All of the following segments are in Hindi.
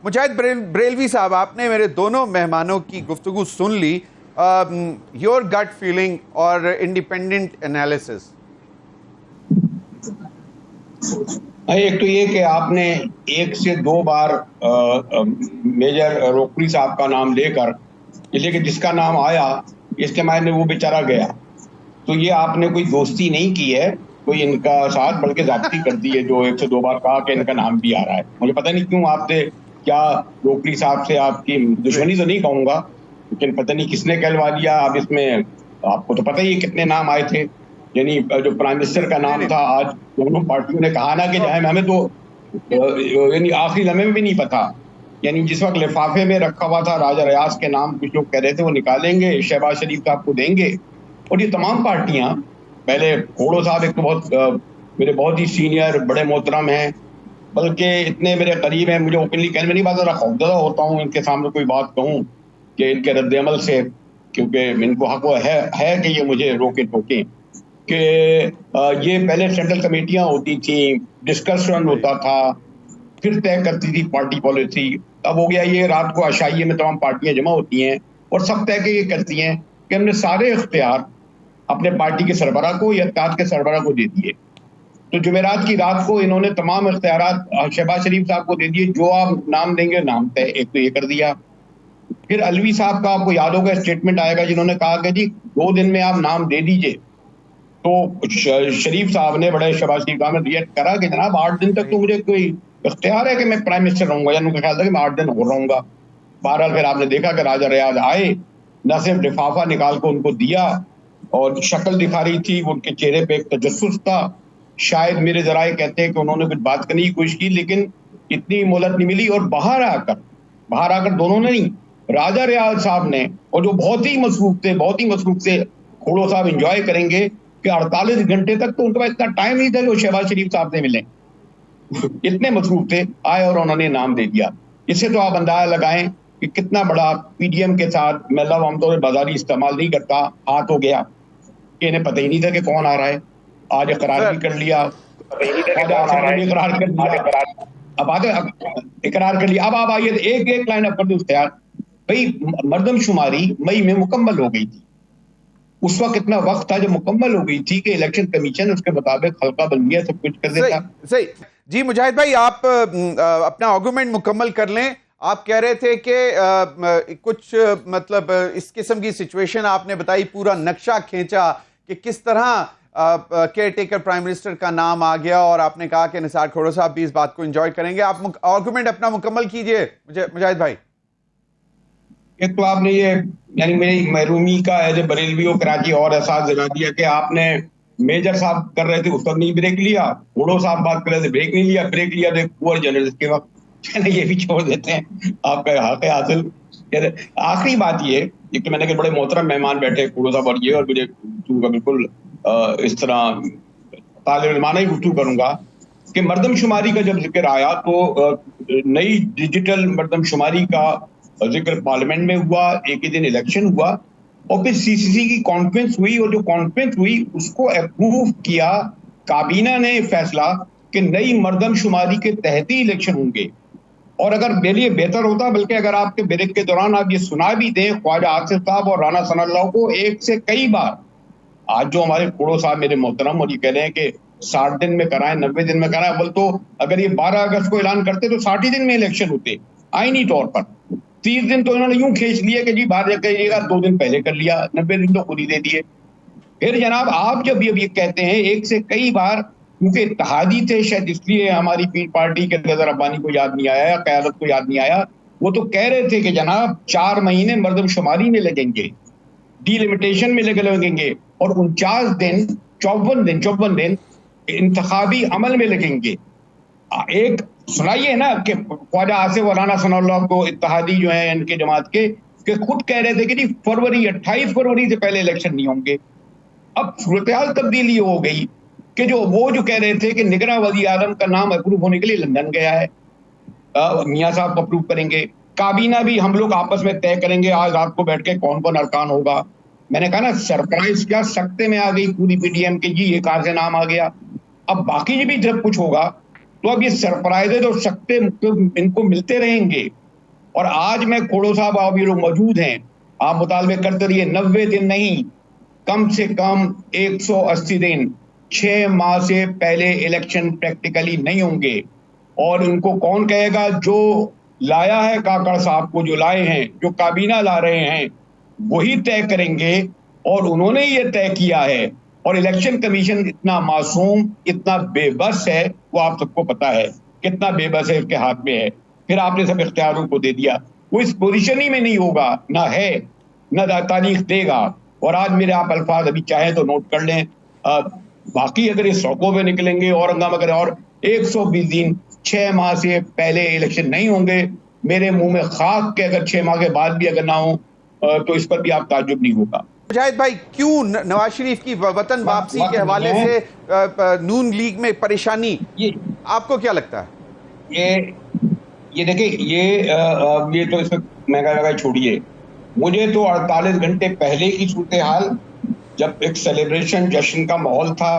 मुजाहिद बरेलवी साहब, आपने मेरे दोनों मेहमानों की गुफ्तगू सुन ली। योर गट फीलिंग और इंडिपेंडेंट एनालिसिस। एक तो ये कि आपने एक से दो बार मेजर रोकड़ी साहब का नाम लेकर, इसलिए कि जिसका नाम आया इसके मायने वो बेचारा गया, तो ये आपने कोई दोस्ती नहीं की है कोई इनका साथ, बल्कि जाती कर दी है जो एक से दो बार कहा कि इनका नाम भी आ रहा है। मुझे पता नहीं क्यों आपसे, क्या रोकड़ी साहब से आपकी दुश्मनी तो नहीं कहूंगा, लेकिन पता नहीं किसने कहलवा दिया। अब इसमें आपको तो पता ही है कितने नाम आए थे, यानी जो प्राइम मिनिस्टर का नाम था, आज दोनों पार्टियों ने कहा ना कि हमें तो यानी आखिरी लम्हे में भी नहीं पता, यानी जिस वक्त लिफाफे में रखा हुआ था राजा रियाज के नाम, कुछ लोग कह रहे थे वो निकालेंगे, शहबाज शरीफ साहब को देंगे, और ये तमाम पार्टियां, पहले खोड़ो साहब एक तो बहुत मेरे बहुत ही सीनियर बड़े मोहतरम हैं, बल्कि इतने मेरे करीब हैं, मुझे ओपनली कहने में नहीं बात, खौफजदा होता हूँ इनके सामने कोई बात कहूँ कि इनके रद्द-ए-अमल से, क्योंकि इनको हक है कि ये मुझे रोके टोके, कि ये पहले सेंट्रल कमेटियां होती थी, डिस्कशन होता था, फिर तय करती थी पार्टी पॉलिसी। अब हो गया ये रात को आशाइये में तमाम पार्टियां जमा होती हैं और सब तय के ये करती हैं कि हमने सारे इख्तियार अपने पार्टी के सरबराह को या इत्तेहाद के सरबराह को दे दिए। तो जुमेरात की रात को इन्होंने तमाम इख्तियारात शहबाज शरीफ साहब को दे दिए, जो आप नाम देंगे नाम तय, एक तो ये कर दिया। फिर अलवी साहब का आपको याद होगा स्टेटमेंट आएगा, जिन्होंने कहा कि जी 2 दिन में आप नाम दे दीजिए, तो शरीफ साहब ने, बड़े शहबाज शरीफ साहब ने रिएक्ट करा कि जनाब 8 दिन तक तो मुझे कोई इख्तियार है कि मैं प्राइम मिनिस्टर रहूंगा, या उनका ख्याल था कि मैं 8 दिन हो रहूंगा। बहरहाल फिर आपने देखा कि राजा रियाज आए, न सिर्फ लिफाफा निकाल को उनको दिया और शक्ल दिखा रही थी, उनके चेहरे पे एक तजस्सुस था, शायद मेरे जराए कहते हैं कि उन्होंने कुछ बात करने की कोशिश की, लेकिन इतनी मोहलत नहीं मिली, और बाहर आकर दोनों ने नहीं, राजा रियाज साहब ने, और जो बहुत ही मसरूफ थे, खोड़ो साहब इंजॉय करेंगे कि 48 घंटे तक तो उनके पास इतना टाइम नहीं था कि वो शहबाज शरीफ साहब से मिले इतने मसरूफ थे, आए और उन्होंने नाम दे दिया। इससे तो आप अंदाजा लगाएं कि कितना बड़ा पीडीएम के साथ, मैं लफ्ज़ आमतौर पर बाजारी इस्तेमाल नहीं करता, हाथ हो गया, इन्हें पता ही नहीं था कि कौन आ रहा है, आज इकरार भी कर लिया, इकरार कर लिया, अब आगे इकरार कर लिया। अब आप आइए एक लाइन अप कर दो इख्तियार भाई, मर्दमशुमारी मई में मुकम्मल हो गई थी, उस वक्त इतना वक्त था जब मुकम्मल हो गई थी कि इलेक्शन कमीशन उसके मुताबिक हल्का बंदियां सब कुछ कर देता। सही जी। मुजाहिद भाई, आप अपना आर्गुमेंट मुकम्मल कर लें। आप कह रहे थे कि कुछ मतलब इस किस्म की सिचुएशन आपने बताई, पूरा नक्शा खींचा कि किस तरह केयर टेकर प्राइम मिनिस्टर का नाम आ गया, और आपने कहा कि निसार खोड़ो साहब भी इस बात को एंजॉय करेंगे। आप आर्गुमेंट अपना मुकम्मल कीजिए मुजाहिद भाई। एक तो आपने ये, यानी मेरी महरूमी का एज ए बरेलवी और कराची और एहसास दिला दिया कि आपने मेजर साहब कर रहे थे उस वक्त नहीं ब्रेक लिया, खोड़ो साहब बात कर रहे थे ब्रेक नहीं लिया, ब्रेक लिया तो पुअर जर्नलिस्ट के वक्त ये भी छोड़ देते हैं, आपका हक है हासिल। आखिरी बात ये, एक तो मैंने कि बड़े मोहतरम मेहमान बैठे खोड़ो साहब और ये, और मुझे बिल्कुल इस तरह तालिबाना ही गुफ्तगू करूंगा कि मर्दमशुमारी का जब जिक्र आया तो नई डिजिटल मर्दमशुमारी का जिक्र पार्लियामेंट में हुआ, एक ही दिन इलेक्शन हुआ, और फिर सीसीसी की कॉन्फ्रेंस हुई, और जो कॉन्फ्रेंस हुई उसको अप्रूव किया काबीना ने फैसला कि नई मर्दमशुमारी के तहत ही इलेक्शन होंगे। और अगर मेरे लिए बेहतर होता, बल्कि अगर आपके ब्रेक के दौरान आप ये सुना भी दें ख्वाजा आसिफ साहब और राना सनाउल्लाह को एक से कई बार, आज जो हमारे खोड़ो साहब मेरे मोहतरम और ये कह रहे हैं कि 60 दिन में कराएं, 90 दिन में कराएं, बोल तो अगर ये 12 अगस्त को ऐलान करते तो 60 ही दिन में इलेक्शन होते आईनी तौर पर। 30 दिन तो इन्होंने यूं खींच लिए कि जी बाहर करिएगा, 2 दिन पहले कर लिया, 90 दिन तो खुद ही दे दिए। फिर जनाब आप जब ये कहते हैं एक से कई बार, क्योंकि इत्तेहादी थे शायद इसलिए हमारी पीर पार्टी के नजर रब्बानी को याद नहीं आया या क़यादत को याद नहीं आया, वो तो कह रहे थे कि जनाब 4 महीने मर्दमशुमारी में लगेंगे, डिलिमिटेशन में लगेंगे, और 49 दिन 54 दिन इंतखाबी अमल में लगेंगे। एक सुनाइए ना कि ख्वाजा आसिफ और राना सनाउल्लाह को इत्तेहादी जो है इनके जमात के खुद कह रहे थे कि जी 28 फरवरी से पहले इलेक्शन नहीं होंगे। अब सूरत-ए-हाल तब्दीली हो गई कि जो कह रहे थे कि निगरां वज़ीर आज़म का नाम अप्रूव होने के लिए लंदन गया है, मियां साहब अप्रूव करेंगे, काबीना भी हम लोग आपस में तय करेंगे आज रात को बैठ के कौन कौन अरकान होगा। मैंने कहा ना, सरप्राइज क्या सकते में आ गई पूरी पीडीएम के, जी ये कहां से नाम आ गया। अब बाकी भी जब कुछ होगा तो अब ये सरप्राइजेज और सकते इनको मिलते रहेंगे। और आज मैं खोड़ो साहब, आप ये लोग मौजूद हैं, आप मुतालबे करते रहिए, 90 दिन नहीं, कम से कम 180 दिन, 6 माह से पहले इलेक्शन प्रैक्टिकली नहीं होंगे। और उनको कौन कहेगा? जो लाया है काकड़ साहब को, जो लाए हैं, जो काबीना ला रहे हैं, वही तय करेंगे। और उन्होंने ये तय किया है। और इलेक्शन कमीशन इतना मासूम, इतना बेबस है, वो आप सबको पता है कितना बेबस है, उसके हाथ में है। फिर आपने सब इख्तियारों को दे दिया। वो इस पोजीशन ही में नहीं होगा, ना है, ना तारीख देगा। और आज मेरे आप अल्फाज अभी चाहे तो नोट कर लें, बाकी अगर इस सड़कों पे निकलेंगे और हंगामा करें और 120 दिन 6 माह से पहले इलेक्शन नहीं होंगे, मेरे मुंह में खाक के अगर 6 माह के बाद भी अगर ना हो तो इस पर भी आप ताज्जुब नहीं होगा। मुजाहिद भाई, क्यों नवाज शरीफ की वतन वापसी के हवाले से नून लीग में परेशानी, आपको क्या लगता है? ये देखिए, ये तो इस वक्त महंगा छोड़िए, मुझे तो 48 घंटे पहले की सूरत हाल, जब एक सेलिब्रेशन जश्न का माहौल था,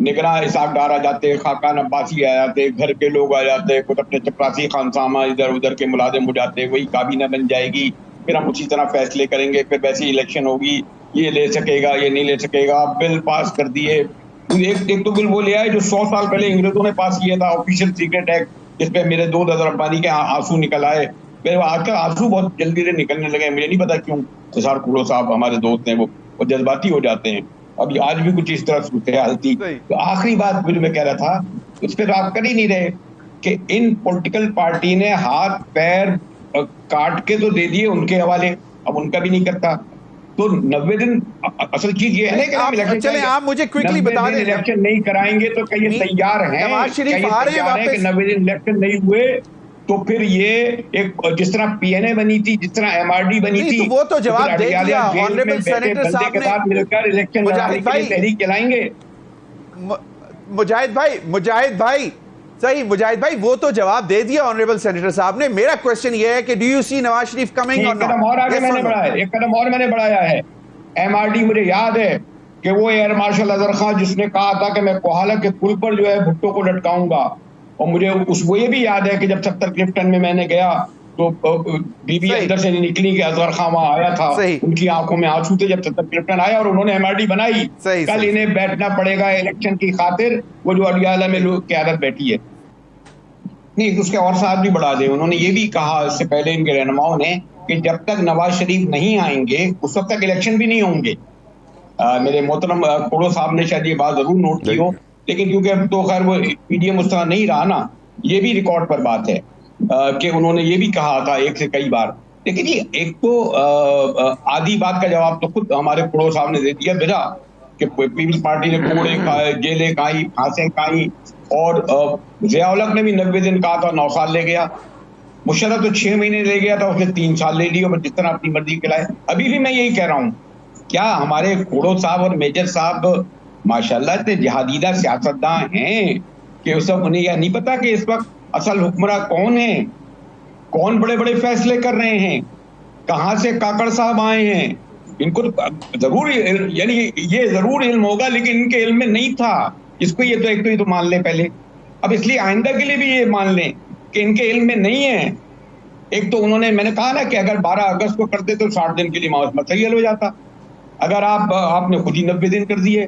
निगरां इसाक डार आ जाते, खाकान अब्बासी आ जाते, घर के लोग आ जाते, कुछ अपने चपरासी खानसामा इधर उधर के मुलाजिम हो जाते, वही काबीना बन जाएगी, फिर हम उसी तरह फैसले करेंगे, फिर वैसी इलेक्शन होगी, ये ले सकेगा, ये नहीं ले सकेगा, बिल पास कर दिए। एक तो बिल वो लिया है जो 100 साल पहले अंग्रेजों ने पास किया था, ऑफिशियल सीक्रेट एक्ट, जिसपे मेरे 2 दर्द रब्बानी के आंसू निकल आए। मेरे आजकल आंसू बहुत जल्दी से निकलने लगे, मुझे नहीं पता क्यों। खुशार खोड़ो साहब हमारे दोस्त हैं, वो जज्बाती हो जाते हैं। अभी आज भी कुछ इस तरह सूरत हाल थी। तो आखिरी बात मुझे मैं कह रहा था, उस पर आप कर ही नहीं रहे कि इन पॉलिटिकल पार्टी ने हाथ पैर काट के तो दे दिए उनके हवाले, अब उनका भी नहीं करता। तो 90 दिन, असल चीज ये है ना कि हम इलेक्शन, चलें आप मुझे क्विकली बता दें, इलेक्शन नहीं कराएंगे तो क्या ये तैयार हैं? नवाज शरीफ आ रहे हैं वापस? 90 दिन इलेक्शन नहीं हुए तो फिर ये एक, जिस तरह पीएनए बनी थी, जिस तरह एमआरडी बनी थी, तो वो तो जवाब दे दिया ऑनरेबल सेनेटर साहब ने। मिलकर इलेक्शन लड़ाने के लिए तहरीक चलाएंगे। मुजाहिद भाई सही, मुजाहिद भाई वो तो जवाब दे दिया ऑनरेबल सेनेटर साहब ने। मेरा क्वेश्चन ये है कि do you see Nawaz Sharif coming or not? एक कदम और आगे मैंने बढ़ाया, एक कदम और मैंने बढ़ाया है। एमआरडी, मुझे याद है कि वो एयर मार्शल अजहर खान जिसने कहा था कि मैं कोहाला के पुल पर जो है भुट्टो को लटकाऊंगा, और मुझे वो ये भी याद है कि जब 70 क्लिफ्टन में मैंने गया तो बीबी अंदर से निकली कि अजहर खान वहां आया था, उनकी आंखों में आंसू थे जब 70 क्लिफ्टन आया और उन्होंने एमआरडी बनाई। कल इन्हें बैठना पड़ेगा इलेक्शन की खातिर, वो जो अडियाला में लोग क्यादत बैठी है। नहीं, उसके और साथ भी बढ़ा दे, उन्होंने ये भी कहा इससे पहले इनके रहनुमाओं ने कि जब तक नवाज शरीफ नहीं आएंगे उस वक्त तक इलेक्शन भी नहीं होंगे। मेरे मोहतरम खोड़ो साहब ने शायद ये बात जरूर नोट की हो, लेकिन क्योंकि अब तो खैर वो पीडीएम उस तरह नहीं रहा ना, ये भी रिकॉर्ड पर बात है कि उन्होंने ये भी कहा था एक से कई बार। लेकिन ये एक तो आधी बात का जवाब तो खुद हमारे खोड़ो साहब ने दे दिया बिना कि पीपल्स पार्टी ने कोड़े खाए, जेलें खाई, फांसें खाई, और ज़िया-उल-हक ने भी 90 दिन कहा था, 9 साल ले गया। मुशर्रफ तो 6 महीने ले गया था, उसने 3 साल ले लिए, और जिस तरह अपनी मर्जी खिलाए। अभी भी मैं यही कह रहा हूँ, क्या हमारे खोड़ो साहब और मेजर साहब माशाल्लाह इतने जहादीदा सियासतदान हैं कि उस सब उन्हें यह नहीं पता कि इस वक्त असल हुक्मरान कौन है, कौन बड़े बड़े फैसले कर रहे हैं, कहाँ से काकड़ साहब आए हैं? इनको जरूर, यानी ये जरूर इल्म होगा, लेकिन इनके इल्म में नहीं था। इसको ये तो मान ले पहले, अब इसलिए आइंदा के लिए भी ये मान लें कि इनके इल्म में नहीं है। एक तो उन्होंने, मैंने कहा ना कि अगर 12 अगस्त को करते तो 60 दिन के लिए मसला हल हो जाता। अगर आपने खुद ही 90 दिन कर दिए।